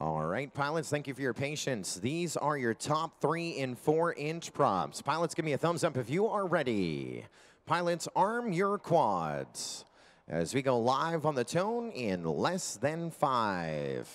All right, pilots, thank you for your patience. These are your top 3 and 4-inch props. Pilots, give me a thumbs up if you are ready. Pilots, arm your quads as we go live on the tone in less than 5.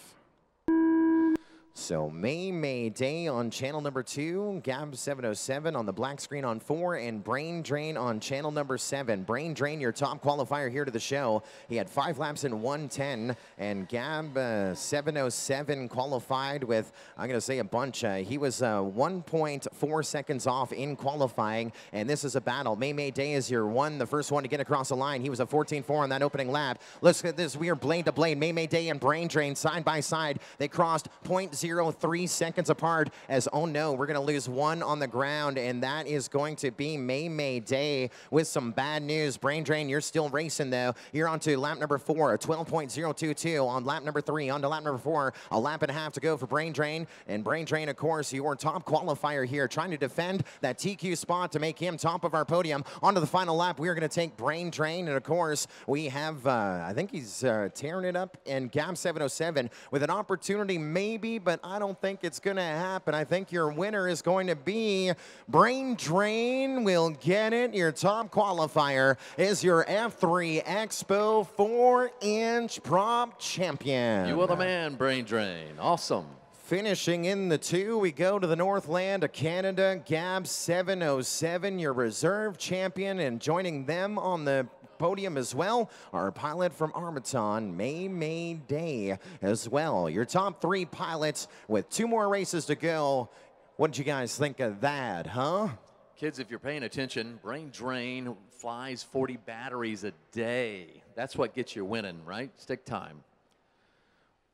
So May Day on channel number 2, Gab 707 on the black screen on 4, and Brain Drain on channel number 7. Brain Drain, your top qualifier here to the show. He had 5 laps in 1:10, and Gab 707 qualified with, I'm going to say a bunch. He was 1.4 seconds off in qualifying, and this is a battle. May Day is your the first one to get across the line. He was a 14.4 on that opening lap. Let's get this. We are blade to blade. May Day and Brain Drain side by side. They crossed 0.03 seconds apart as, oh no, we're going to lose one on the ground, and that is going to be May Day with some bad news. Brain Drain, you're still racing though. You're on to lap number 4, 12.022 on lap number 3, on to lap number 4, a lap and a half to go for Brain Drain. And Brain Drain, of course, your top qualifier here, trying to defend that TQ spot to make him top of our podium. On to the final lap, we are going to take Brain Drain, and of course, we have, I think he's tearing it up, and Gab 707 with an opportunity maybe, but I don't think it's going to happen. I think your winner is going to be Brain Drain. Will get it. Your top qualifier is your F3Expo 4-inch prop champion. You are the man, Brain Drain. Awesome. Finishing in the 2, we go to the Northland of Canada, Gab 707, your reserve champion, and joining them on the podium as well, our pilot from Armaton, May Day as well. Your top 3 pilots with 2 more races to go. What did you guys think of that, huh? Kids, if you're paying attention, Brain Drain flies 40 batteries a day. That's what gets you winning, right? Stick time.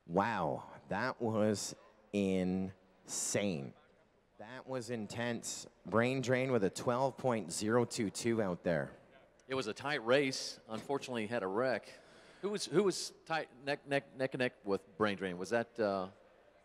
Wow, that was insane. That was intense. Brain Drain with a 12.022 out there. It was a tight race. Unfortunately, he had a wreck. Who was tight neck and neck with Brain Drain? Was that?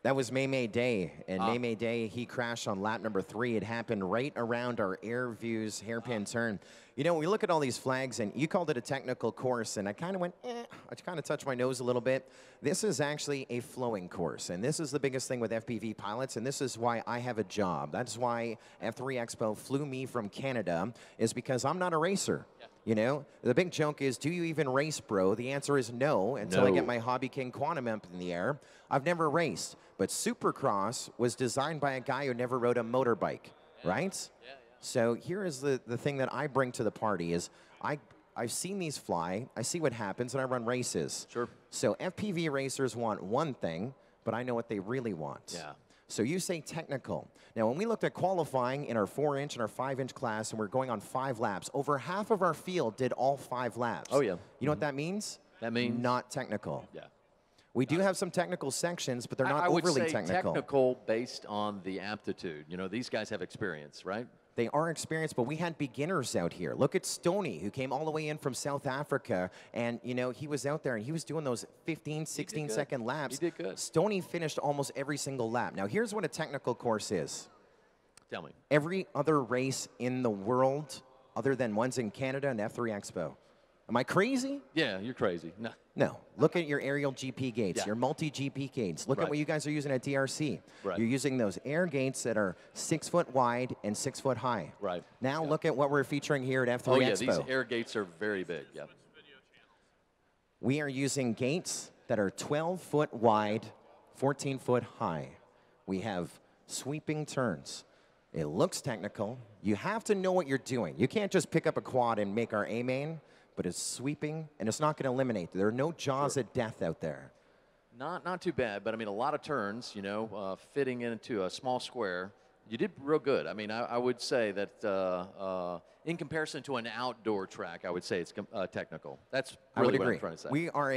That was May Day, and May Day, he crashed on lap number 3. It happened right around our air views hairpin turn. You know, we look at all these flags, and you called it a technical course, and I kind of went, I kind of touched my nose a little bit. This is actually a flowing course, and this is the biggest thing with FPV pilots, and this is why I have a job. That's why F3Expo flew me from Canada, is because I'm not a racer. Yeah. You know, the big joke is, do you even race, bro? The answer is no, until I get my Hobby King Quantum Imp in the air. I've never raced, but Supercross was designed by a guy who never rode a motorbike, right? Yeah. So here is the thing that I bring to the party is I've seen these fly, I see what happens, and I run races. Sure. So FPV racers want one thing, but I know what they really want. Yeah. So you say technical. Now, when we looked at qualifying in our 4-inch and our 5-inch class, and we're going on 5 laps, over half of our field did all 5 laps. Oh, yeah. You know what that means? That means? Not technical. Yeah. We do have some technical sections, but they're not overly technical. I would say technical based on the aptitude. You know, these guys have experience, right? They are experienced, but we had beginners out here. Look at Stoney, who came all the way in from South Africa, and, you know, he was out there, and he was doing those 15, 16-second laps. He did good. Stoney finished almost every single lap. Now, here's what a technical course is. Tell me. Every other race in the world, other than ones in Canada and F3Expo. Am I crazy? Yeah, you're crazy. No. No. Look at your aerial GP gates, your multi-GP gates. Look at what you guys are using at DRC. Right. You're using those air gates that are 6 foot wide and 6 foot high. Right. Now look at what we're featuring here at F3Expo. Oh, yeah, these air gates are very big. Yeah. We are using gates that are 12 foot wide, 14 foot high. We have sweeping turns. It looks technical. You have to know what you're doing. You can't just pick up a quad and make our A-main. But it's sweeping, and it's not going to eliminate. There are no jaws of death out there. Not too bad, but I mean, a lot of turns, you know, fitting into a small square. You did real good. I mean, I would say that in comparison to an outdoor track, I would say it's technical. That's really what I'm trying to say. We are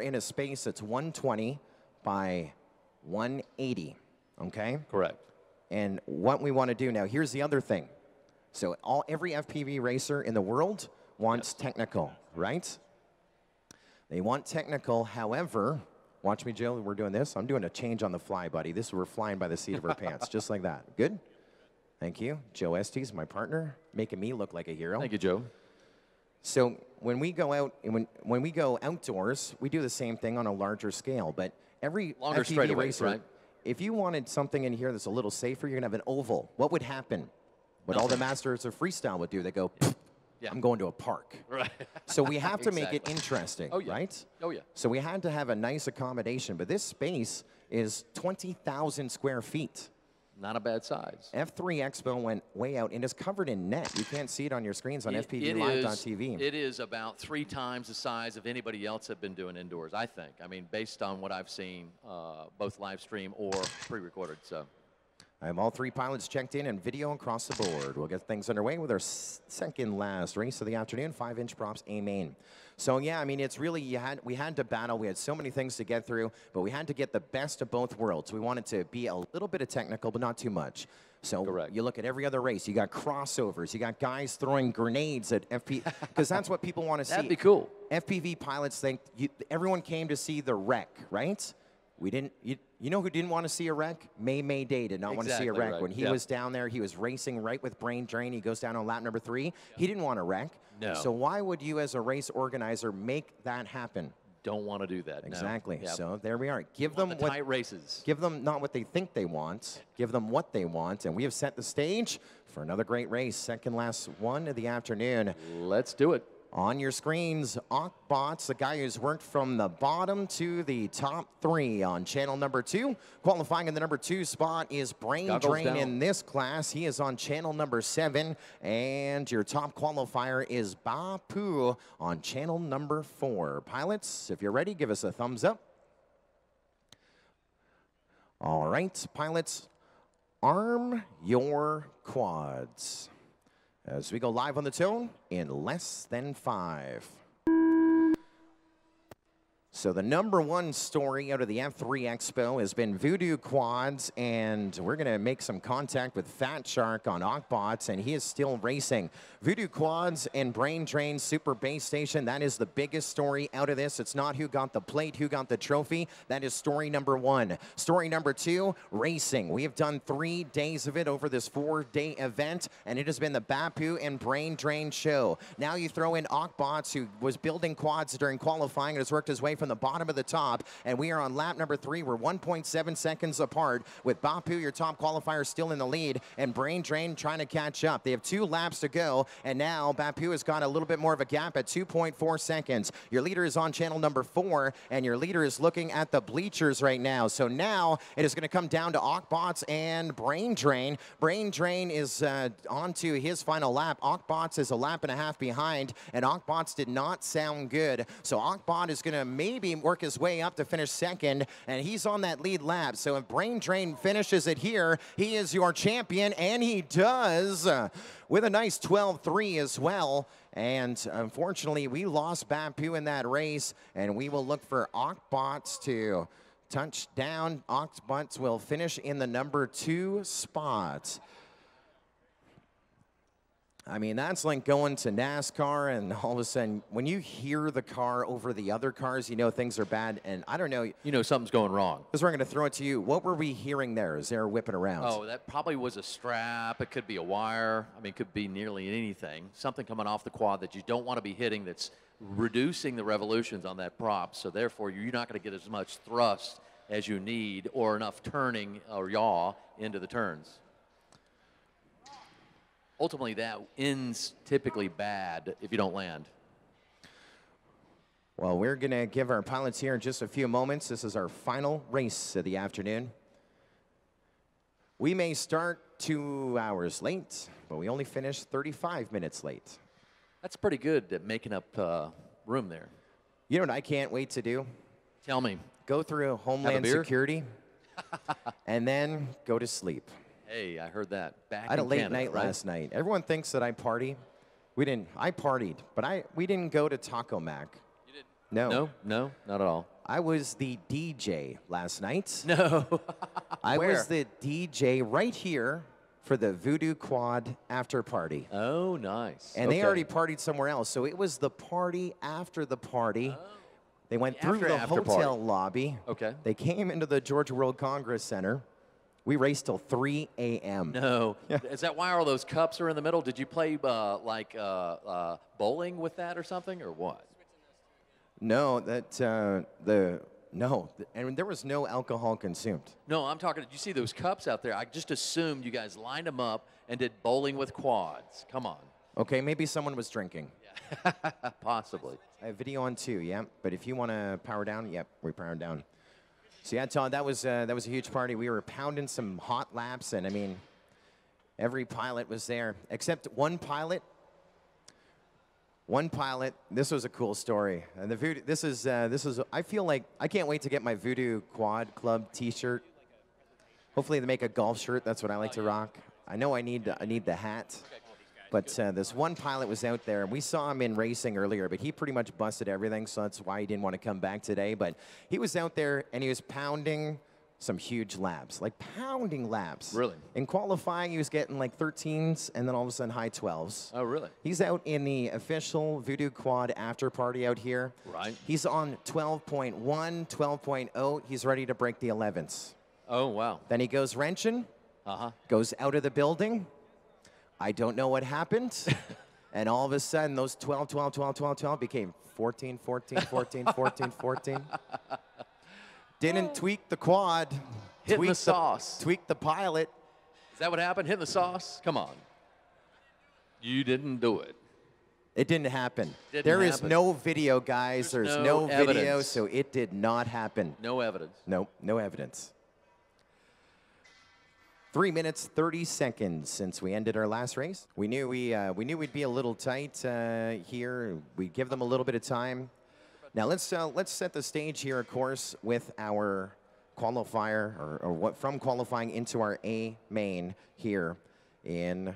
in a space that's 120 by 180, okay? Correct. And what we want to do now, here's the other thing. So every FPV racer in the world wants technical, right? They want technical. However, watch me, Joe. We're doing this. I'm doing a change on the fly, buddy. We're flying by the seat of our pants, just like that. Good? Thank you. Joe Estes, my partner, making me look like a hero. Thank you, Joe. So when we go out, when we go outdoors, we do the same thing on a larger scale. But every Longer FPV straightaways, racer, right? if you wanted something in here that's a little safer, you're going to have an oval. What would happen? What all the masters of freestyle would do, they go, Yeah. I'm going to a park. Right. So we have to make it Exactly. interesting, Oh, yeah. right? Oh, yeah. So we had to have a nice accommodation, but this space is 20,000 square feet. Not a bad size. F3Expo went way out and is covered in net. You can't see it on your screens on It FPVLive.tv. is about 3 times the size of anybody else have been doing indoors, I think. I mean, based on what I've seen, both live stream or pre-recorded. So. I have all 3 pilots checked in and video across the board. We'll get things underway with our second last race of the afternoon, 5-inch props A main. So yeah, I mean, it's really, we had to battle. We had so many things to get through, but we had to get the best of both worlds. We wanted to be a little bit of technical, but not too much. So Correct. You look at every other race, you got crossovers, you got guys throwing grenades at FP, because that's what people want to see. That'd be cool. FPV pilots think, everyone came to see the wreck, right? We didn't, you know who didn't want to see a wreck? May Day did not want to see a wreck. Right. When he was down there, he was racing right with Brain Drain. He goes down on lap number 3. He didn't want a wreck. No. So why would you as a race organizer make that happen? Don't want to do that. Exactly. No. Yep. So there we are. Give them the what, tight races. Give them not what they think they want. Give them what they want. And we have set the stage for another great race. Second last one of the afternoon. Let's do it. On your screens, Ockbots, the guy who's worked from the bottom to the top 3 on channel number 2. Qualifying in the number 2 spot is Brain Goggles Drain down. in this class. He is on channel number 7. And your top qualifier is Bapu on channel number 4. Pilots, if you're ready, give us a thumbs up. All right, pilots, arm your quads as we go live on the tone in less than 5. So the number 1 story out of the F3Expo has been Voodoo Quads, and we're going to make some contact with Fat Shark on Ockbots, and he is still racing. Voodoo Quads and Brain Drain Super Base Station, that is the biggest story out of this. It's not who got the plate, who got the trophy. That is story number 1. Story number 2, racing. We have done 3 days of it over this 4-day event, and it has been the Bapu and Brain Drain show. Now you throw in Ockbots, who was building quads during qualifying and has worked his way from the bottom of the top, and we are on lap number 3. We're 1.7 seconds apart with Bapu, your top qualifier, still in the lead, and Brain Drain trying to catch up. They have 2 laps to go, and now Bapu has got a little bit more of a gap at 2.4 seconds. Your leader is on channel number 4, and your leader is looking at the bleachers right now. So now it is going to come down to Ockbots and Brain Drain. Brain Drain is on to his final lap. Ockbots is a lap and a half behind, and Ockbots did not sound good. So Ockbot is going to maybe work his way up to finish second, and he's on that lead lap. So if Brain Drain finishes it here, he is your champion, and he does with a nice 12-3 as well. And unfortunately, we lost Bapu in that race, and we will look for Ockbots to touch down. Ockbots will finish in the number 2 spot. I mean, that's like going to NASCAR, and all of a sudden, when you hear the car over the other cars, you know things are bad. And I don't know. You know something's going wrong. Because we're going to throw it to you. What were we hearing there as they were whipping around? Oh, that probably was a strap. It could be a wire. I mean, it could be nearly anything. Something coming off the quad that you don't want to be hitting that's reducing the revolutions on that prop. So therefore, you're not going to get as much thrust as you need or enough turning or yaw into the turns. Ultimately, that ends typically bad if you don't land. Well, we're going to give our pilots here in just a few moments. This is our final race of the afternoon. We may start 2 hours late, but we only finished 35 minutes late. That's pretty good at making up room there. You know what I can't wait to do? Tell me. Go through Homeland Security and then go to sleep. Hey, I heard that. Back I had a late Canada, night right? last night. Everyone thinks that I party. We didn't. I partied, but we didn't go to Taco Mac. You didn't? No. No, not at all. I was the DJ last night. No. I Where? was the DJ right here for the Voodoo Quad after party. Oh, nice. And they already partied somewhere else, so it was the party after the party. Oh. They went through the hotel lobby. Okay. They came into the Georgia World Congress Center. We raced till 3 a.m. No. Is that why all those cups are in the middle? Did you play bowling with that or something, or what? No, that the No, and there was no alcohol consumed. No, I'm talking, did you see those cups out there? I just assumed you guys lined them up and did bowling with quads. Come on. Okay, maybe someone was drinking. Yeah. Possibly. I have video on too, yeah. But if you want to power down, yep, we powered down. So yeah, Todd, that was a huge party. We were pounding some hot laps, and I mean, every pilot was there except one pilot. One pilot. This was a cool story, and the Voodoo. This is. I feel like I can't wait to get my Voodoo Quad Club T-shirt. Hopefully, they make a golf shirt. That's what I like to rock. I know I need the hat. But this one pilot was out there, and we saw him in racing earlier, but he pretty much busted everything, so that's why he didn't want to come back today. But he was out there, and he was pounding some huge laps, like pounding laps. Really? In qualifying, he was getting like 13s, and then all of a sudden high 12s. Oh, really? He's out in the official Voodoo Quad after party out here. Right. He's on 12.1, 12.0. He's ready to break the 11s. Oh, wow. Then he goes wrenching, goes out of the building. I don't know what happened. And all of a sudden, those 12, 12, 12, 12, 12 became 14, 14, 14, 14, 14. Didn't tweak the quad. Hitting the sauce. Tweaked the pilot. Is that what happened? Hitting the sauce? Come on. You didn't do it. It didn't happen. There is no video, guys. There's no video, so it did not happen. No evidence. No, no evidence. 3 minutes, 30 seconds since we ended our last race. We knew we'd be a little tight here. We'd give them a little bit of time. Now let's set the stage here, of course, with our qualifier, or what from qualifying into our A main here in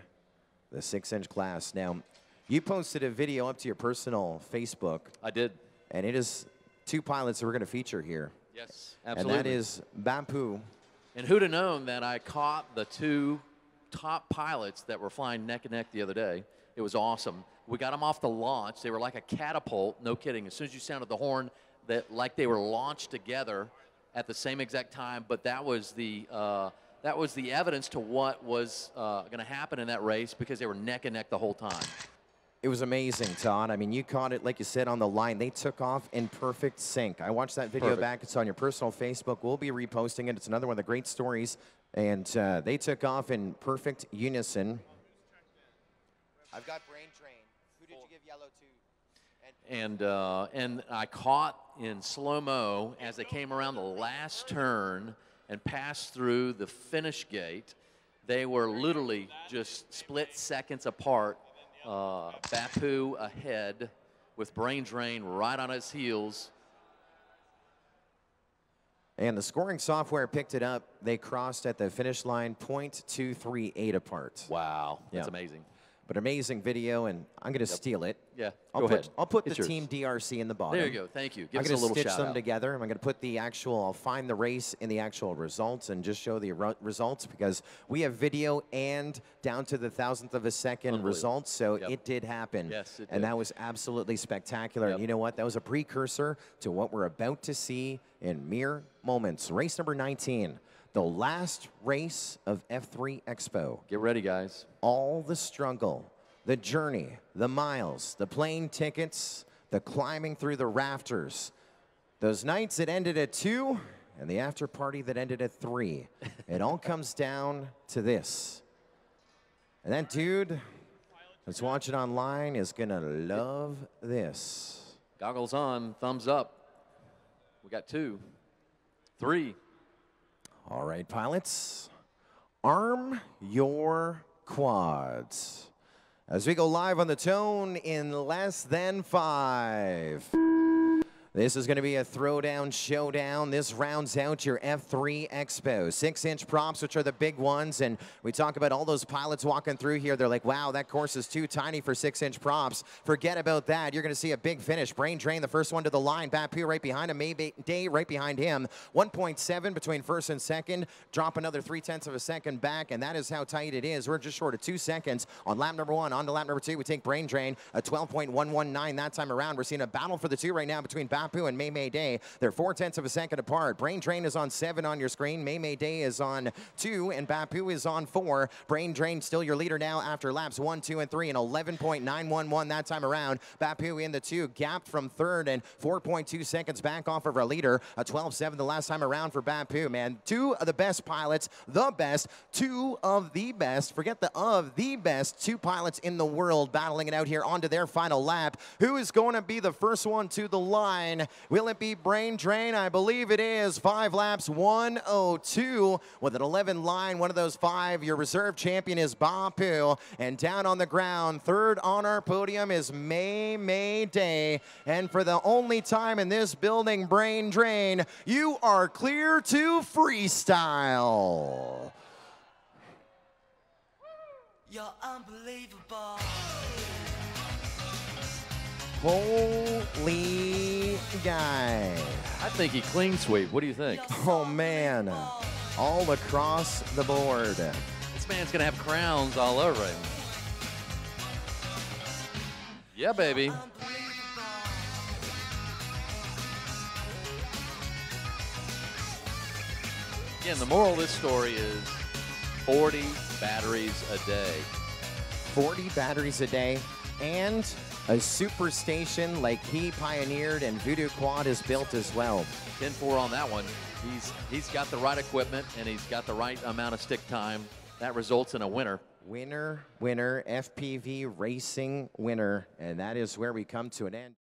the 6-inch class. Now, you posted a video up to your personal Facebook. I did. And it is 2 pilots that we're going to feature here. Yes, absolutely. And that is Bapu. And who'd have known that I caught the 2 top pilots that were flying neck and neck the other day. It was awesome. We got them off the launch. They were like a catapult, no kidding. As soon as you sounded the horn, like they were launched together at the same exact time. But that was the evidence to what was going to happen in that race, because they were neck and neck the whole time. It was amazing, Todd. I mean, you caught it, like you said, on the line. They took off in perfect sync. I watched that video back. It's on your personal Facebook. We'll be reposting it. It's another one of the great stories. And they took off in perfect unison. I've got brain drain. Who did you give yellow to? And I caught in slow-mo as they came around the last turn and passed through the finish gate. They were literally just split seconds apart. Bapu ahead with brain drain right on his heels. And the scoring software picked it up. They crossed at the finish line, .238 apart. Wow, that's amazing. But amazing video, and I'm going to steal it. Yeah, go ahead. I'll put it's the team DRC in the bottom. There you go. Thank you. Give I'm us a little stitch shout them out. together. I'm going to put the actual, I'll find the race in the actual results and just show the results, because we have video and down to the 1,000th of a second results. So it did happen. Yes, it did. And that was absolutely spectacular. And you know what? That was a precursor to what we're about to see in mere moments. Race number 19. The last race of F3Expo. Get ready, guys. All the struggle, the journey, the miles, the plane tickets, the climbing through the rafters, those nights that ended at 2, and the after party that ended at 3. It all comes down to this. And that dude that's watching online is going to love this. Goggles on, thumbs up. We got 2, 3. All right, pilots, arm your quads as we go live on the tone in less than 5. This is going to be a throwdown showdown. This rounds out your F3 Expo. 6-inch props, which are the big ones. And we talk about all those pilots walking through here. They're like, wow, that course is too tiny for 6-inch props. Forget about that. You're going to see a big finish. Brain Drain, the first one to the line. Bapu right behind him. Day right behind him. 1.7 between first and second. Drop another 0.3 of a second back. And that is how tight it is. We're just short of 2 seconds on lap number 1. On to lap number 2, we take Brain Drain. A 12.119 that time around. We're seeing a battle for the 2 right now between Bapu Bapu and May Day. They're 0.4 of a second apart. Brain Drain is on 7 on your screen. May Day is on 2, and Bapu is on 4. Brain Drain still your leader now after laps 1, 2, and 3, and 11.911 that time around. Bapu in the 2, gapped from 3rd and 4.2 seconds back off of our leader. A 12.7 the last time around for Bapu, man. 2 of the best pilots, the best, 2 of the best, forget the of, the best 2 pilots in the world battling it out here onto their final lap. Who is going to be the first one to the line? Will it be Brain Drain? I believe it is. 5 laps, 1:02 with an 11 line. One of those 5. Your reserve champion is Bapu. And down on the ground, 3rd on our podium is May Day. And for the only time in this building, Brain Drain, you are clear to freestyle. You're unbelievable. Holy guy. I think he clean sweep. What do you think? Oh, man. All across the board. This man's going to have crowns all over him. Yeah, baby. Again, the moral of this story is 40 batteries a day. 40 batteries a day, and a super station like he pioneered and Voodoo Quad is built as well. 10-4 on that one. He's got the right equipment and he's got the right amount of stick time. That results in a winner. Winner, FPV racing winner, and that is where we come to an end.